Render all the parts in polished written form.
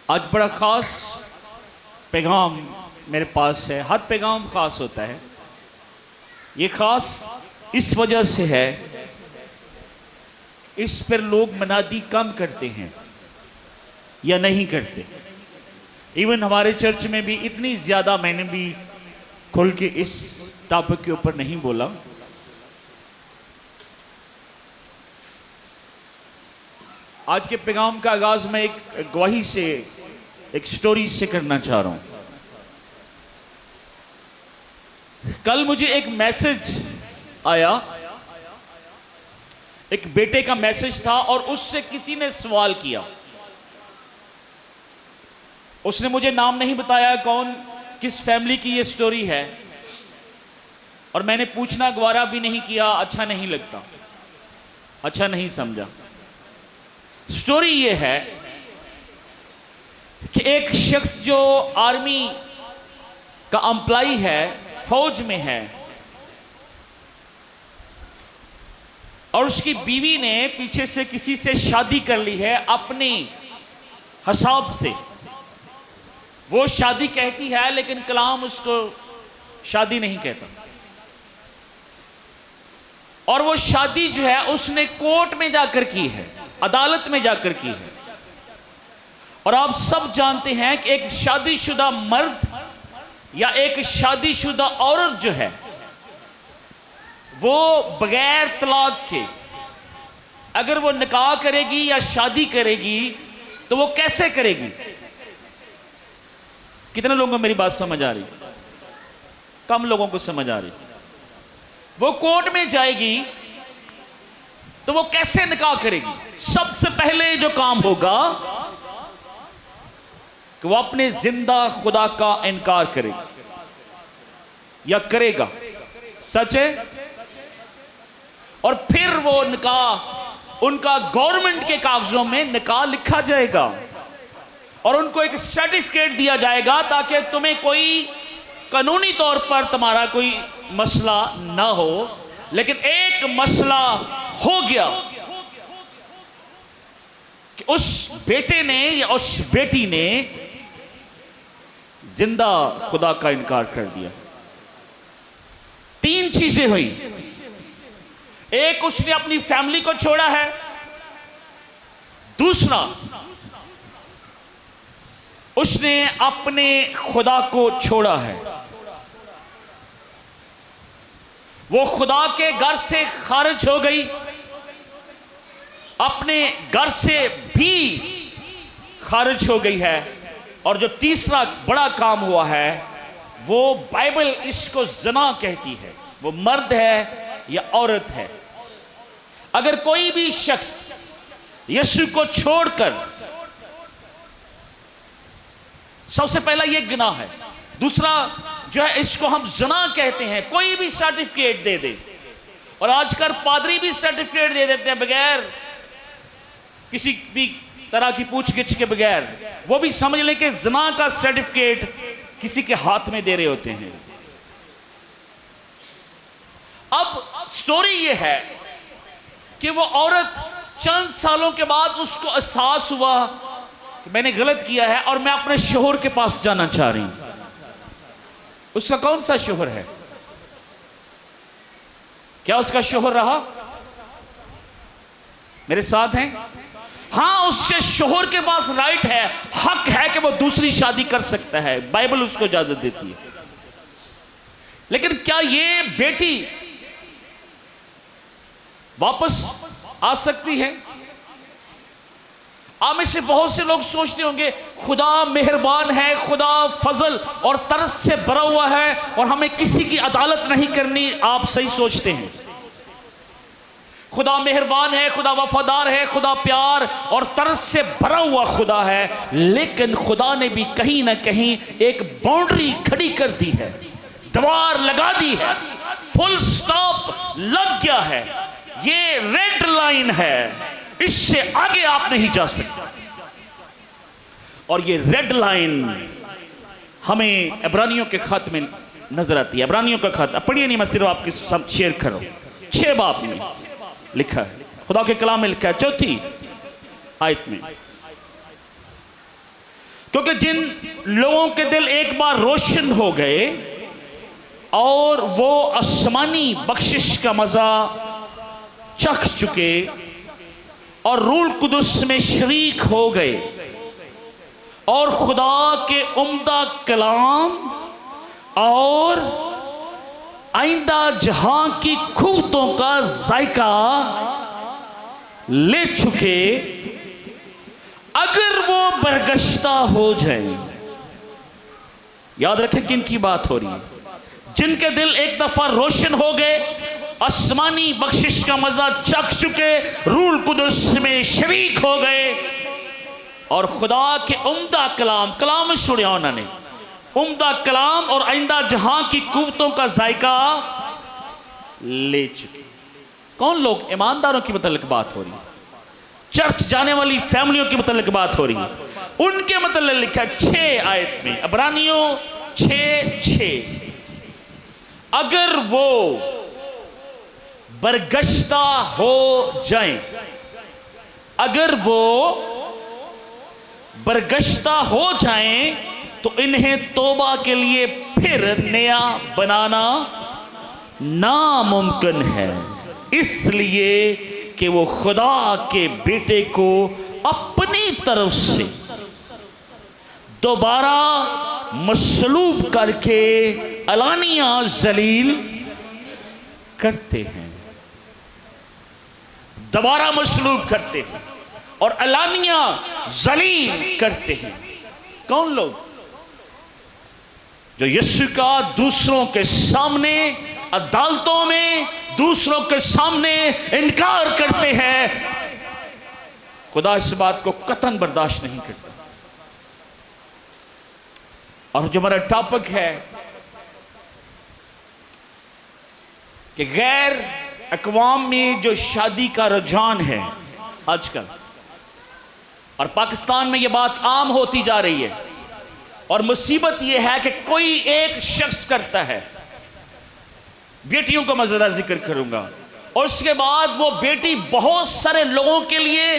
आज बड़ा ख़ास पैगाम मेरे पास है। हर पैगाम ख़ास होता है। ये ख़ास इस वजह से है, इस पर लोग मनादी कम करते हैं या नहीं करते। इवन हमारे चर्च में भी इतनी ज़्यादा मैंने भी खुल के इस टॉपिक के ऊपर नहीं बोला। आज के पैगाम का आगाज मैं एक गवाही से, एक स्टोरी से करना चाह रहा हूं। कल मुझे एक मैसेज आया, एक बेटे का मैसेज था और उससे किसी ने सवाल किया। उसने मुझे नाम नहीं बताया कौन, किस फैमिली की ये स्टोरी है, और मैंने पूछना गवारा भी नहीं किया। अच्छा नहीं लगता, अच्छा नहीं समझा। स्टोरी ये है कि एक शख्स जो आर्मी का एम्प्लॉय है, फौज में है, और उसकी बीवी ने पीछे से किसी से शादी कर ली है अपने हिसाब से। वो शादी कहती है लेकिन कलाम उसको शादी नहीं कहता। और वो शादी जो है उसने कोर्ट में जाकर की है, अदालत में जाकर की है। और आप सब जानते हैं कि एक शादीशुदा मर्द या एक शादीशुदा औरत जो है वो बगैर तलाक के अगर वो निकाह करेगी या शादी करेगी तो वो कैसे करेगी? कितने लोगों को मेरी बात समझ आ रही? कम लोगों को समझ आ रही। वो कोर्ट में जाएगी तो वो कैसे निकाह करेगी? सबसे पहले जो काम होगा कि वो अपने जिंदा खुदा का इनकार करेगा या करेगा, सच है। और फिर वो निकाह, उनका गवर्नमेंट के कागजों में निकाह लिखा जाएगा और उनको एक सर्टिफिकेट दिया जाएगा ताकि तुम्हें कोई कानूनी तौर पर तुम्हारा कोई मसला ना हो। लेकिन एक मसला हो गया कि उस बेटे ने या उस बेटी ने जिंदा खुदा का इनकार कर दिया। तीन चीजें हुई। एक, उसने अपनी फैमिली को छोड़ा है। दूसरा, उसने अपने खुदा को छोड़ा है। वो खुदा के घर से खारिज हो गई, अपने घर से भी खारिज हो गई है। और जो तीसरा बड़ा काम हुआ है वो बाइबल इसको ज़ना कहती है। वो मर्द है या औरत है। अगर कोई भी शख्स यीशु को छोड़कर, सबसे पहला ये गुनाह है। दूसरा जो है इसको हम ज़ना कहते हैं। कोई भी सर्टिफिकेट दे दे, और आजकल पादरी भी सर्टिफिकेट दे देते हैं बगैर किसी भी तरह की पूछगिछ के बगैर। वो भी समझ लें कि ज़ना का सर्टिफिकेट किसी के हाथ में दे रहे होते हैं। अब स्टोरी ये है कि वो औरत चंद सालों के बाद उसको एहसास हुआ कि मैंने गलत किया है और मैं अपने शोहर के पास जाना चाह रही हूं। उसका कौन सा शोहर है? क्या उसका शोहर रहा? मेरे साथ हैं? हाँ, उसके शोहर के पास राइट है, हक है कि वो दूसरी शादी कर सकता है। बाइबल उसको इजाजत देती है। लेकिन क्या ये बेटी वापस आ सकती है? आप में से बहुत से लोग सोचते होंगे खुदा मेहरबान है, खुदा फजल और तरस से भरा हुआ है और हमें किसी की अदालत नहीं करनी। आप सही सोचते हैं। खुदा मेहरबान है, खुदा वफादार है, खुदा प्यार और तरस से भरा हुआ खुदा है। लेकिन खुदा ने भी कहीं ना कहीं एक बाउंड्री खड़ी कर दी है, दीवार लगा दी है, फुल स्टॉप लग गया है। ये रेड लाइन है, इससे आगे आप नहीं जा सकते। और ये रेड लाइन हमें इब्रानियों के खत में नजर आती है। इब्रानियों का खत पढ़िए, नहीं मैं सिर्फ आपके साथ शेयर करो। 6 बाब में लिखा है, खुदा के कलाम में लिखा है, 4थी आयत में, क्योंकि जिन लोगों के दिल एक बार रोशन हो गए और वो आसमानी बख्शिश का मजा चख चुके और रूल कुदस में शरीक हो गए और खुदा के उम्दा कलाम और आइंदा जहां की खूबतों का जायका ले चुके, अगर वो बरगश्ता हो जाए, याद रखें किन की बात हो रही है, जिनके दिल एक दफा रोशन हो गए, आसमानी बख्शिश का मजा चख चुके, रूल कुदस में शरीक हो गए और खुदा के उम्दा कलाम, कलाम में सुनिया उन्होंने, उम्दा कलाम और आइंदा जहां की कुव्वतों का जायका ले चुके। कौन लोग? ईमानदारों की मतलब बात हो रही है, चर्च जाने वाली फैमिलियों की मतलब बात हो रही है, उनके मतलब लिखा 6 आयत में, इब्रानियों 6:6, अगर वो बरगश्ता हो जाएं, अगर वो बरगश्ता हो जाएं तो इन्हें तौबा के लिए फिर नया बनाना नामुमकिन है, इसलिए कि वो खुदा के बेटे को अपनी तरफ से दोबारा मसलूब करके अलानिया जलील करते हैं, दोबारा मसलूब करते हैं और अलानिया जलील करते हैं। कौन लोग? जो यीशु का दूसरों के सामने अदालतों में दूसरों के सामने इनकार करते हैं। खुदा इस बात को कतन बर्दाश्त नहीं करता। और जो हमारा टॉपिक है कि गैर अक़वाम में जो शादी का रुझान है आजकल, और पाकिस्तान में यह बात आम होती जा रही है, और मुसीबत यह है कि कोई एक शख्स करता है, बेटियों का मैं जरा जिक्र करूंगा, और उसके बाद वो बेटी बहुत सारे लोगों के लिए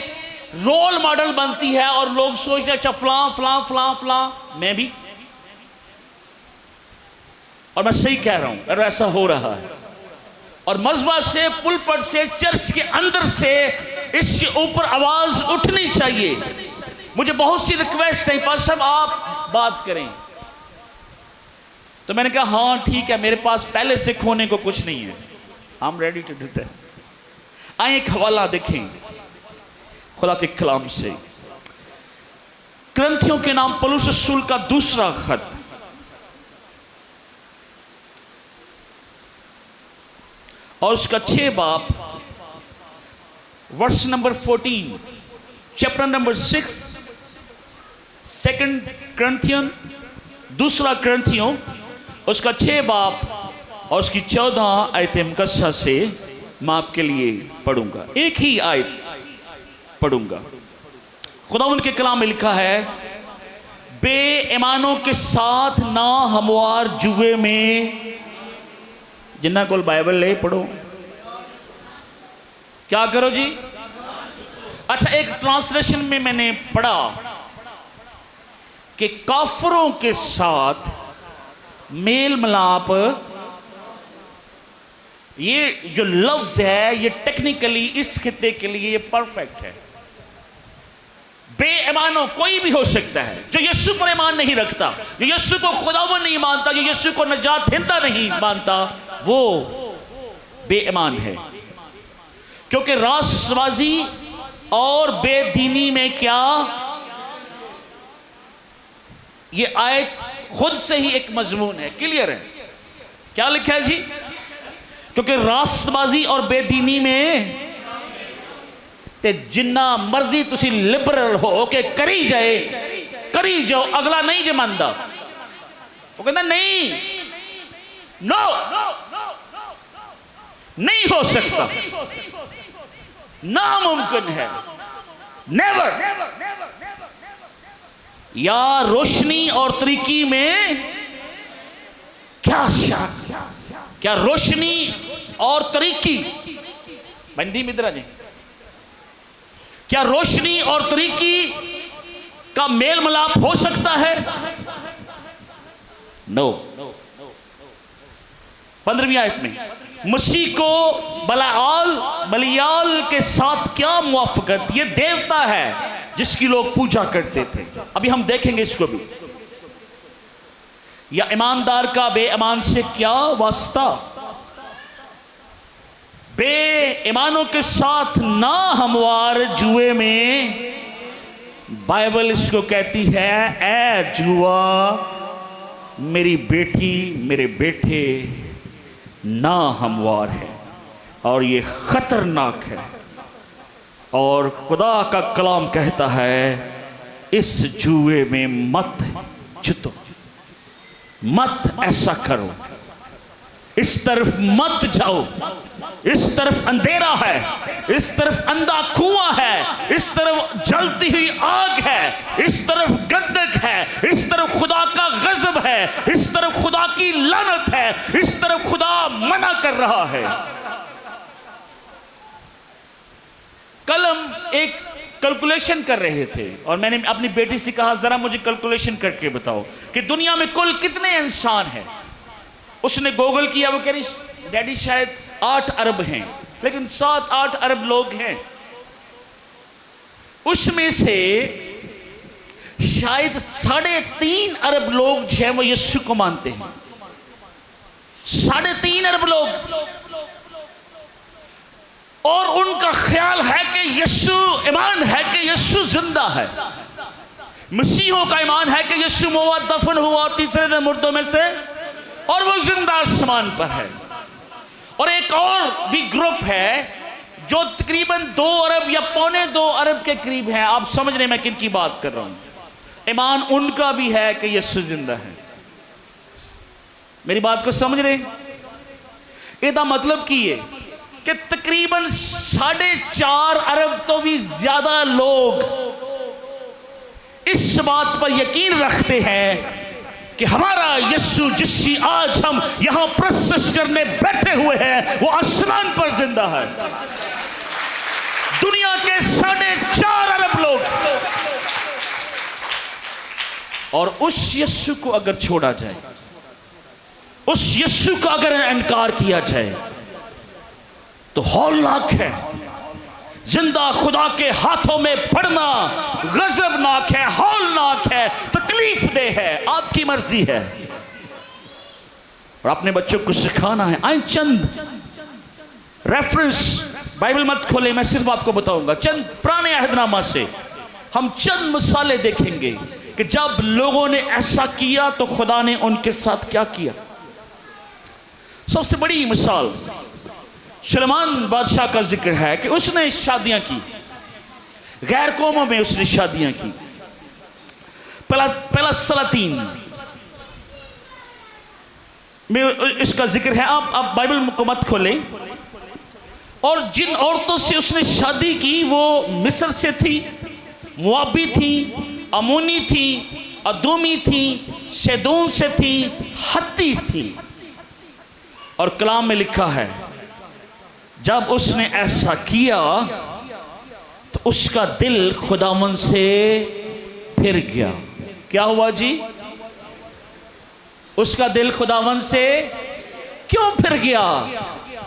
रोल मॉडल बनती है और लोग सोचते हैं अच्छा फलां फलां फलां फलां मैं भी, और मैं सही कह रहा हूं, अगर ऐसा हो रहा है, और मजबा से, पुलपट से, चर्च के अंदर से इसके ऊपर आवाज उठनी चाहिए। मुझे बहुत सी रिक्वेस्ट है, पास साहब आप बात करें, तो मैंने कहा हाँ ठीक है, मेरे पास पहले से खोने को कुछ नहीं है, I am ready to do that. आइए एक हवाला देखें खुदा के कलाम से, करंथियों के नाम पौलुस रसूल का दूसरा खत, और उसका 6 बाब, verse number 14, chapter number 6, second Corinthian, दूसरा करंथियों, उसका 6 बाब और उसकी 14 आयत मुकद्दसा से मैं आपके लिए पढ़ूंगा। एक ही आयत पढ़ूंगा। खुदा उनके कलाम में लिखा है, बेईमानों के साथ ना हमवार जुए में, जिन्ना कोल बाइबल ले पढ़ो, क्या करो जी। अच्छा, एक ट्रांसलेशन में मैंने पढ़ा कि काफरों के साथ मेल मिलाप, ये जो लफ्ज है ये टेक्निकली इस खित्ते के लिए ये परफेक्ट है। बेईमानों कोई भी हो सकता है, जो यीशु पर ईमान नहीं रखता, जो यीशु को खुदावन नहीं मानता, जो यीशु को नजात हिंदा नहीं मानता, वो बेईमान है। क्योंकि रासबाजी और बेदीनी में क्या, ये आयत खुद से ही एक मजमून है, क्लियर है। क्या लिखा है जी? क्योंकि रासबाजी और बेदीनी में ते जिन्ना मर्जी तुसी लिबरल हो के करी जाए, करी जाओ, अगला नहीं जे मानदा, वो कहता नहीं, नो नहीं हो सकता, नामुमकिन है, नेवर। या रोशनी और तरीकी में क्या शक, क्या रोशनी और तरीकी, बंदी मिद्रा जी, क्या रोशनी और तरीकी का मेल मिलाप हो सकता है? नो। 15वीं आयत में मसीह को बलियाल के साथ क्या मुआफकत? ये देवता है जिसकी लोग पूजा करते थे। अभी हम देखेंगे इसको भी। या ईमानदार का बेईमान से क्या वास्ता? बेईमानों के साथ ना हमवार जुए में। बाइबल इसको कहती है, ए जुआ मेरी बेटी मेरे बेटे ना हमवार है और ये खतरनाक है। और खुदा का कलाम कहता है इस जुए में मत जुतो, मत ऐसा करो, इस तरफ मत जाओ, इस तरफ अंधेरा है, इस तरफ अंधा कुआं है, इस तरफ जलती हुई आग है, इस तरफ गंधक है, इस तरफ खुदा का गजब है, इस तरफ खुदा की लानत है, इस तरफ खुदा मना कर रहा है। कल हम एक कैलकुलेशन कर रहे थे और मैंने अपनी बेटी से कहा जरा मुझे कैलकुलेशन करके बताओ कि दुनिया में कुल कितने इंसान हैं। उसने गूगल किया, वो कह रही डैडी शायद 8 अरब हैं, लेकिन 7-8 अरब लोग हैं। उसमें से शायद 3.5 अरब लोग जो है वो यीशु को मानते हैं। 3.5 अरब लोग, और उनका ख्याल है कि यीशु, ईमान है कि यीशु जिंदा है। मसीहों का ईमान है कि यीशु मौत दफन हुआ और तीसरे दिन मुर्दों में से, और वो जिंदा आसमान पर है। और एक और भी ग्रुप है जो तकरीबन 2 अरब या 2.25 अरब के करीब है। आप समझ रहे मैं किन की बात कर रहा हूं। ईमान उनका भी है कि यीशु जिंदा है। मेरी बात को समझ रहे? इसका मतलब की है कि तकरीबन 4.5 अरब तो भी ज्यादा लोग इस बात पर यकीन रखते हैं कि हमारा यीशु जिसकी आज हम यहां प्रस्तुत करने बैठे हुए हैं वो आसमान पर जिंदा है। दुनिया के 4.5 अरब लोग, और उस यीशु को अगर छोड़ा जाए, उस यीशु का अगर इनकार किया जाए तो हौलनाक है। जिंदा खुदा के हाथों में पड़ना गजबनाक है, हौलनाक है, तकलीफ दे है। आपकी मर्जी है और अपने बच्चों को सिखाना है। आए चंद रेफरेंस, बाइबल मत खोले, मैं सिर्फ आपको बताऊंगा चंद पुराने अहदनामा से हम चंद मिसालें देखेंगे कि जब लोगों ने ऐसा किया तो खुदा ने उनके साथ क्या किया। सबसे बड़ी मिसाल सुलेमान बादशाह का जिक्र है कि उसने शादियां की, गैर कौमों में उसने शादियां की। पहला सलातीन में इसका जिक्र है। आप बाइबल को मत खोलें। और जिन औरतों से उसने शादी की वो मिस्र से थी, मुआबी थी, अमोनी थी, अदोमी थी, सेदोन से थी, हत्ती थी। और कलाम में लिखा है जब उसने ऐसा किया तो उसका दिल खुदावन से फिर गया। क्या हुआ जी? उसका दिल खुदावन से क्यों फिर गया?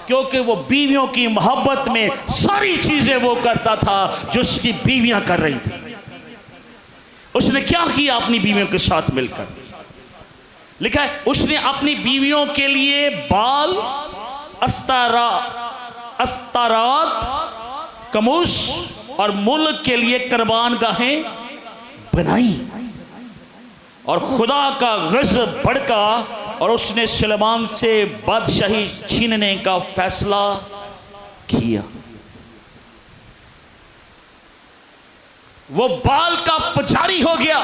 क्योंकि वो बीवियों की मोहब्बत में सारी चीजें वो करता था जो उसकी बीवियां कर रही थी। उसने क्या किया अपनी बीवियों के साथ मिलकर? लिखा है उसने अपनी बीवियों के लिए बाल, अस्तारात, कमूस और मुल्क के लिए कुर्बान गाहें बनाई। और खुदा का गज़ब भड़का और उसने सुलेमान से बादशाही छीनने का फैसला किया। वो बाल का पुजारी हो गया।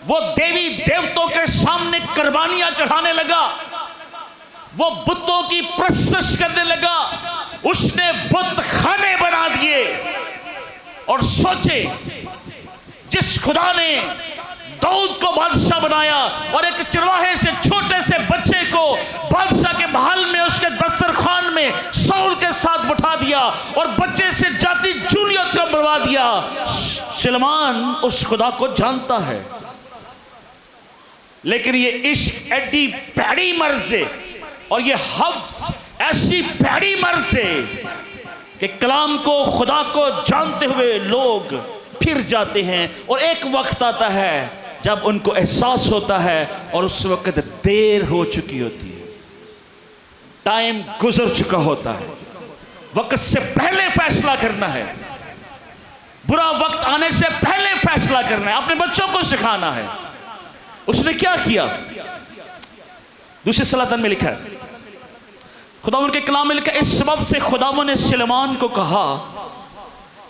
वो देवी देवताओं के सामने कुर्बानियां चढ़ाने लगा। वो बुतों की प्रस्तुत करने लगा। उसने बुत खाने बना दिए। और सोचे जिस खुदा ने दाऊद को बादशाह बनाया और एक चरवाहे से छोटे से बच्चे को बादशाह के महल में उसके दस्तरखान में शाऊल के साथ उठा दिया और बच्चे से जाती जूलियत का मरवा दिया। सुलेमान उस खुदा को जानता है, लेकिन ये इश्क एडी भैड़ी मर्ज है और ये हब्स ऐसी भैड़ी मर्ज है कि कलाम को, खुदा को जानते हुए लोग फिर जाते हैं और एक वक्त आता है जब उनको एहसास होता है और उस वक्त देर हो चुकी होती है, टाइम गुजर चुका होता है। वक्त से पहले फैसला करना है, बुरा वक्त आने से पहले फैसला करना है, अपने बच्चों को सिखाना है। उसने क्या किया? दूसरे सलातन में लिखा है, खुदावंद के कलाम में लिखा, इस सबब से खुदावंद ने सुलेमान को कहा,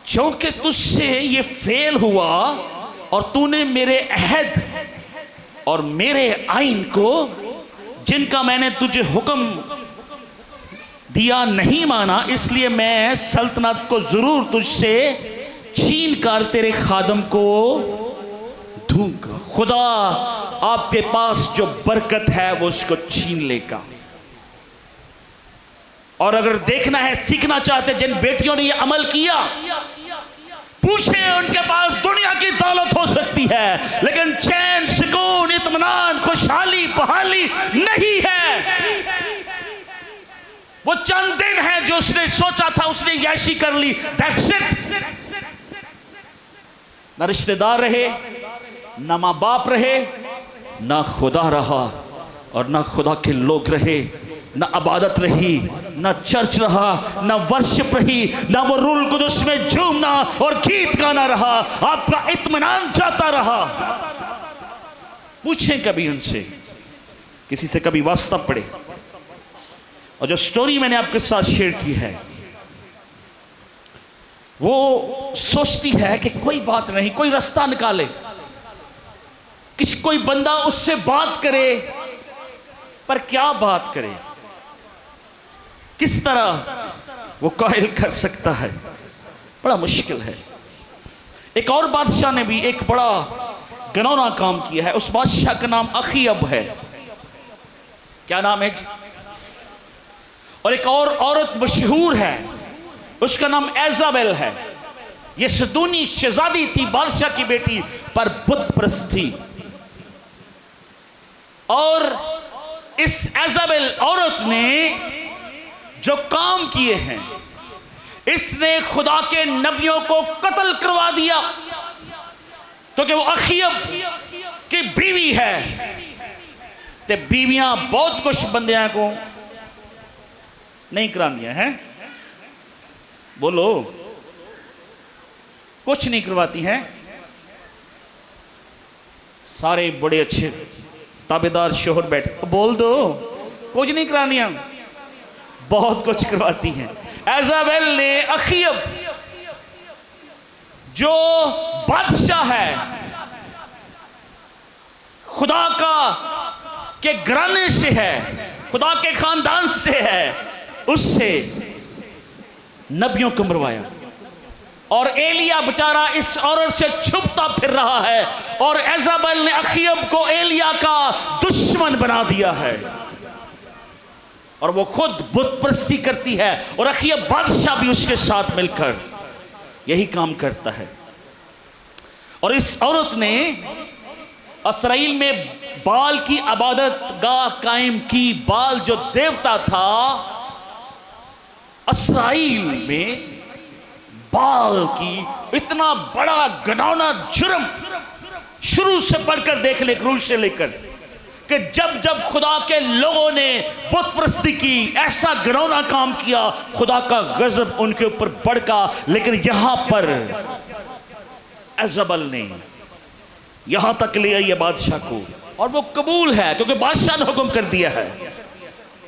क्योंकि तुझसे ये फेल हुआ और तूने मेरे अहद और मेरे आइन को, जिनका मैंने तुझे हुक्म दिया, नहीं माना, इसलिए मैं सल्तनत को जरूर तुझसे छीन कर तेरे खादम को दूंगा। खुदा आपके पास जो बरकत है वो उसको छीन लेगा। और अगर देखना है, सीखना चाहते, जिन बेटियों ने ये अमल किया, पूछे, उनके पास दुनिया की दौलत हो सकती है लेकिन चैन, सुकून, इत्मीनान, खुशहाली, बहाली नहीं है। वो चंद दिन है जो उसने सोचा था, उसने याशी कर ली, दैट्स इट। ना रिश्तेदार रहे, ना माँ बाप रहे, ना खुदा रहा और ना खुदा के लोग रहे, ना इबादत रही, ना चर्च रहा, ना वर्शिप रही, ना वो रूल कुदस में झूमना और गीत गाना रहा। आपका इत्मीनान जाता रहा। पूछें कभी उनसे, किसी से कभी वास्ता पड़े। और जो स्टोरी मैंने आपके साथ शेयर की है, वो सोचती है कि कोई बात नहीं, कोई रास्ता निकाले, कोई बंदा उससे बात करे, पर क्या बात करे, किस तरह वो कायल कर सकता है, बड़ा मुश्किल है। एक और बादशाह ने भी एक बड़ा घिनौना काम किया है। उस बादशाह का नाम अखीयब है। क्या नाम है जी? और एक और औरत मशहूर है, उसका नाम एजाबेल है। ये सदूनी शहजादी थी, बादशाह की बेटी, पर बुत परस्त थी। और इस एजाबेल औरत ने जो काम किए हैं, इसने खुदा के नबियों को कत्ल करवा दिया, क्योंकि वो अखीयब की बीवी है। ते बीवियां बहुत कुछ बंदियां को नहीं करांदियां हैं, बोलो, कुछ नहीं करवाती हैं। सारे बड़े अच्छे ताबेदार शोहर बैठे, बोल दो, कुछ नहीं करांदियां, बहुत कुछ करवाती हैं। एजाबेल ने अखीयब जो बादशाह है, खुदा का के घराने से है, खुदा के खानदान से है, उससे नबियों को मरवाया। और एलिया बेचारा इस औरत से छुपता फिर रहा है और एजाबेल ने अखीयब को एलिया का दुश्मन बना दिया है और वो खुद बुत परस्ती करती है और अखीयब बादशाह भी उसके साथ मिलकर यही काम करता है। और इस औरत ने इसराइल में बाल की इबादत गाह कायम की। बाल जो देवता था, इसराइल में बाल की इतना बड़ा घिनौना जुर्म शुरू से पढ़कर देख ले, क्रूज से लेकर, कि जब जब खुदा के लोगों ने बुत परस्ती की, ऐसा घिनौना काम किया, खुदा का गजब उनके ऊपर भड़का। लेकिन यहां पर एजाबेल ने यहां तक ले आई है बादशाह को, और वो कबूल है क्योंकि बादशाह ने हुक्म कर दिया है।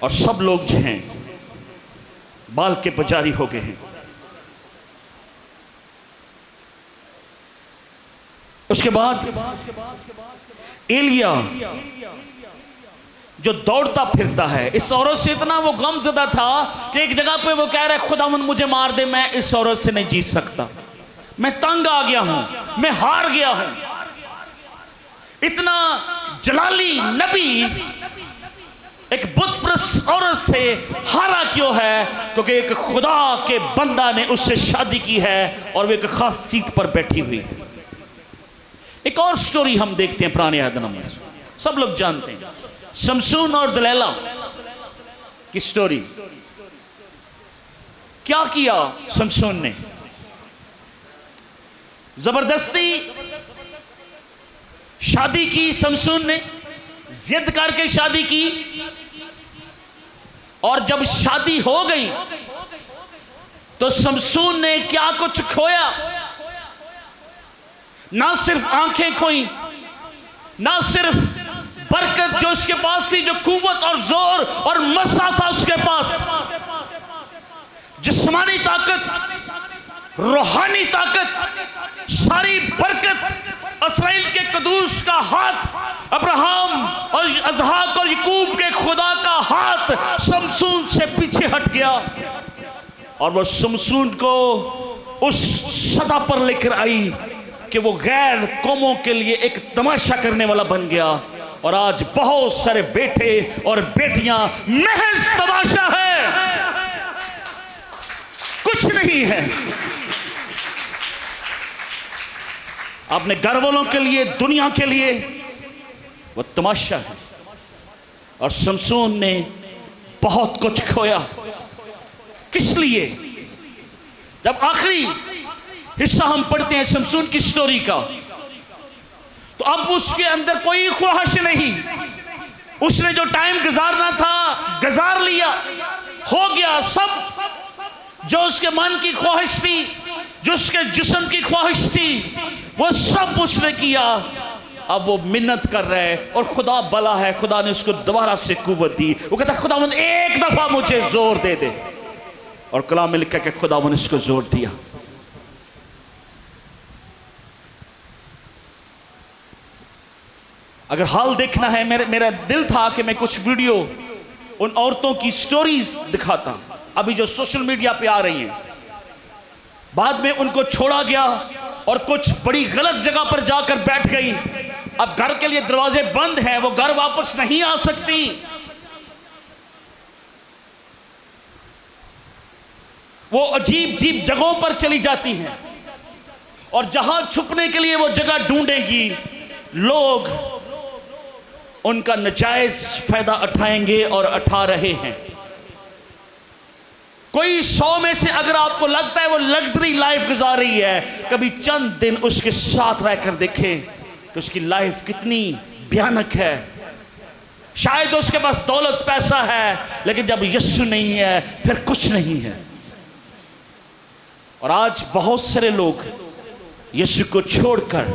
और सब लोग जो हैं बाल के पुजारी हो गए हैं। उसके बाद एलिया जो दौड़ता फिरता है, इस औरत से इतना वो गमज़दा था कि एक जगह पे वो कह रहा है, खुदावंद मुझे मार दे, मैं इस औरत से नहीं जीत सकता, मैं तंग आ गया हूं, मैं हार गया हूं। इतना जलाली नबी एक बुतप्रस्त औरत से हारा क्यों है? क्योंकि एक खुदा के बंदा ने उससे शादी की है और वो एक खास सीट पर बैठी हुई है। एक और स्टोरी हम देखते हैं पुराने अहद में, सब लोग जानते हैं, शमसून और दलैला की स्टोरी। क्या किया शमसून ने? जबरदस्ती शादी की शमसून ने, जिद करके शादी की, और जब शादी हो गई तो शमसून ने क्या कुछ खोया। ना सिर्फ आंखें खोई, ना सिर्फ बरकत जो उसके पास थी, जो कुव्वत और जोर और मसा था उसके पास, जिस्मानी ताकत, रूहानी ताकत, सारी बरकत, इस्राएल के कदूस का हाथ, अब्राहम और इसहाक और याकूब के खुदा का हाथ शमसून से पीछे हट गया और वो शमसून को उस सतह पर लेकर आई कि वो गैर कौमों के लिए एक तमाशा करने वाला बन गया। और आज बहुत सारे बेटे और बेटियां महज तमाशा है, कुछ नहीं है। अपने घर वालों के लिए, दुनिया के लिए वो तमाशा है। और शमसून ने बहुत कुछ खोया। किस लिए? जब आखिरी हिस्सा हम पढ़ते हैं शमसून की स्टोरी का, तो अब उसके अंदर कोई ख्वाहिश नहीं। उसने जो टाइम गुजारना था गुजार लिया, हो गया सब। जो उसके मन की ख्वाहिश थी, जो उसके जिस्म की ख्वाहिश थी, वो सब उसने किया। अब वो मिन्नत कर रहा है और खुदा भला है, खुदा ने उसको दोबारा से कुव्वत दी। वो कहता खुदावंद एक दफा मुझे जोर दे दे, और कलाम में लिखा कि खुदावंद ने उसको जोर दिया। अगर हाल देखना है, मेरा दिल था कि मैं कुछ वीडियो उन औरतों की स्टोरीज दिखाता, अभी जो सोशल मीडिया पे आ रही हैं। बाद में उनको छोड़ा गया और कुछ बड़ी गलत जगह पर जाकर बैठ गई। अब घर के लिए दरवाजे बंद हैं, वो घर वापस नहीं आ सकती। वो अजीब अजीब जगहों पर चली जाती हैं और जहां छुपने के लिए वो जगह ढूंढेगी, लोग उनका नाजायज फायदा उठाएंगे और उठा रहे हैं। कोई 100 में से अगर आपको लगता है वो लग्जरी लाइफ गुजार रही है, कभी चंद दिन उसके साथ रहकर देखें कि उसकी लाइफ कितनी भयानक है। शायद उसके पास दौलत पैसा है, लेकिन जब यीशु नहीं है फिर कुछ नहीं है। और आज बहुत सारे लोग यीशु को छोड़कर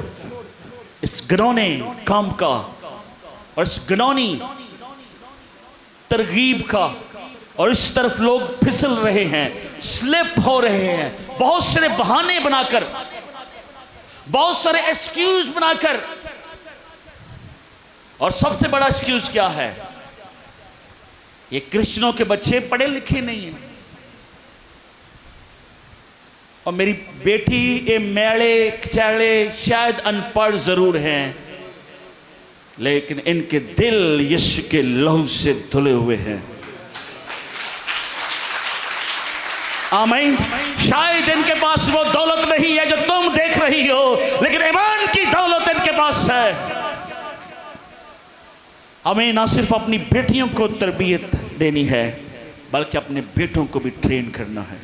इस घिनौने काम का और इस घिनौनी तरगीब का, और इस तरफ लोग फिसल रहे हैं, स्लिप हो रहे हैं, बहुत सारे बहाने बनाकर, बहुत सारे एक्सक्यूज बनाकर। और सबसे बड़ा एक्सक्यूज क्या है? ये क्रिश्चियनों के बच्चे पढ़े लिखे नहीं हैं, और मेरी बेटी ये मेले कचैले शायद अनपढ़ जरूर हैं, लेकिन इनके दिल यीशु के लहू से धुले हुए हैं। आमीन। शायद इनके पास वो दौलत नहीं है जो तुम देख रही हो, लेकिन ईमान की दौलत इनके पास है। हमें ना सिर्फ अपनी बेटियों को तरबियत देनी है, बल्कि अपने बेटों को भी ट्रेन करना है।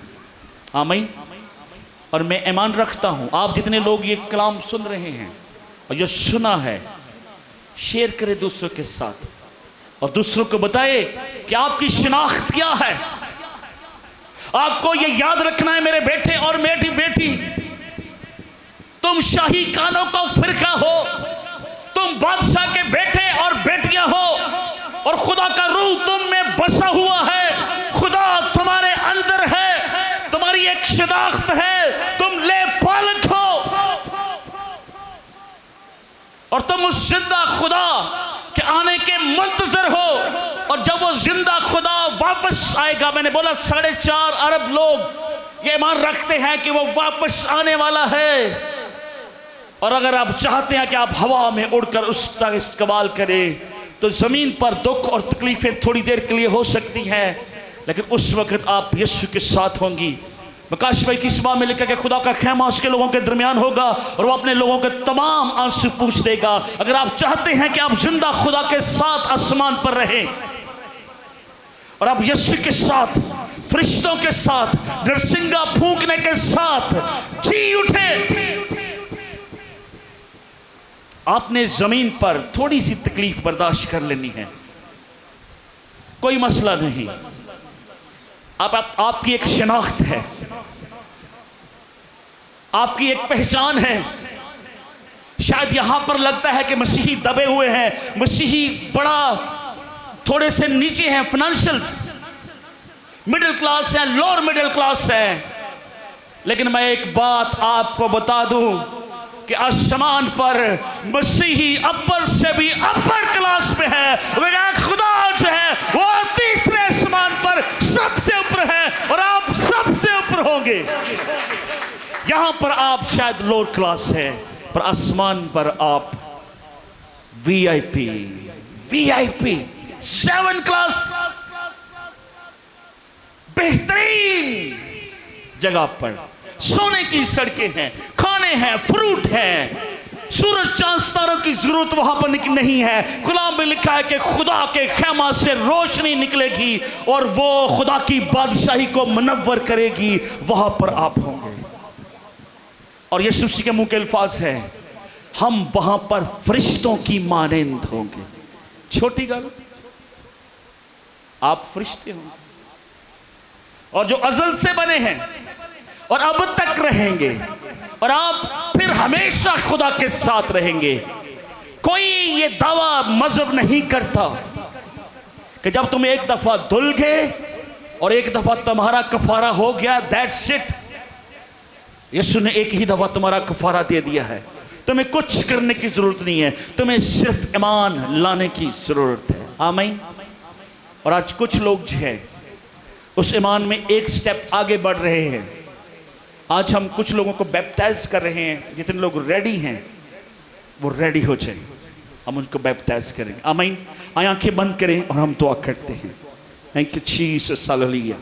आमीन। और मैं ईमान रखता हूं, आप जितने लोग ये कलाम सुन रहे हैं और जो सुना है, शेयर करें दूसरों के साथ और दूसरों को बताए कि आपकी शिनाख्त क्या है। आपको ये याद रखना है मेरे बेटे और मेरी बेटी, तुम शाही कानों का फिरका हो, तुम बादशाह के बेटे और बेटियां हो, और खुदा का रूह तुम में बसा हुआ है। खुदा तुम्हारे अंदर है, तुम्हारी एक शिनाख्त है, तुम ले पालक हो, और तुम उस जिंदा खुदा के आने के मुंतजर हो। और जब वो जिंदा खुदा वापस आएगा, मैंने बोला 4.5 अरब लोग ये ईमान रखते हैं कि वो वापस आने वाला है। और अगर आप चाहते हैं कि आप हवा में उड़कर उसका इस्तेमाल करें, तो ज़मीन पर दुख और तकलीफ़ें थोड़ी देर के लिए हो सकती हैं, लेकिन उस वक्त आप यीशु के साथ होंगी। प्रकाश भाई की सभा में लिखा कि खुदा का खैमा उसके लोगों के दरमियान होगा और वो अपने लोगों के तमाम आंसू पूंछ देगा। अगर आप चाहते हैं कि आप जिंदा खुदा के साथ आसमान पर रहें और आप यीशु के साथ, फरिश्तों के साथ, नरसिंगा फूंकने के साथ जी उठे, आपने जमीन पर थोड़ी सी तकलीफ बर्दाश्त कर लेनी है, कोई मसला नहीं। आपकी एक शनाख्त है, आपकी एक पहचान है। शायद यहां पर लगता है कि मसीही दबे हुए हैं, मसीही बड़ा थोड़े से नीचे हैं, फाइनेंशियल मिडिल क्लास है, लोअर मिडिल क्लास है, लेकिन मैं एक बात आपको बता दूं कि आसमान पर मसीही अपर से भी अपर क्लास में है। मेरा खुदा जो है वो तीसरे आसमान पर सबसे ऊपर है और आप सबसे ऊपर होंगे। यहां पर आप शायद लोअर क्लास है, पर आसमान पर आप वीआईपी 7 क्लास बेहतरीन जगह पर, सोने की सड़कें हैं, खाने हैं, फ्रूट है, सूरज चांद सितारों की जरूरत वहां पर नहीं है। गुलाम में लिखा है कि खुदा के खैमा से रोशनी निकलेगी और वो खुदा की बादशाही को मुनव्वर करेगी, वहां पर आप होंगे। और यीशु मसीह के मुंह के अल्फाज है, हम वहां पर फरिश्तों की मानंद होंगे। छोटी गल, आप फरिश्ते होंगे और जो अज़ल से बने हैं और अब तक रहेंगे, और आप फिर हमेशा खुदा के साथ रहेंगे। कोई ये दावा मजहब नहीं करता कि जब तुम एक दफा धुल गए और एक दफा तुम्हारा कफारा हो गया, दैट्स इट। यीशु ने एक ही दफा तुम्हारा कफारा दे दिया है, तुम्हें कुछ करने की जरूरत नहीं है, तुम्हें सिर्फ ईमान लाने की जरूरत है। आमीन। और आज कुछ लोग जो है उस ईमान में एक स्टेप आगे बढ़ रहे हैं। आज हम कुछ लोगों को बैप्टाइज कर रहे हैं। जितने लोग रेडी हैं वो रेडी हो जाए, हम उनको बैप्टाइज करेंगे। आमीन। आंखें बंद करें और हम दुआ करते हैं। Thank you Jesus, hallelujah.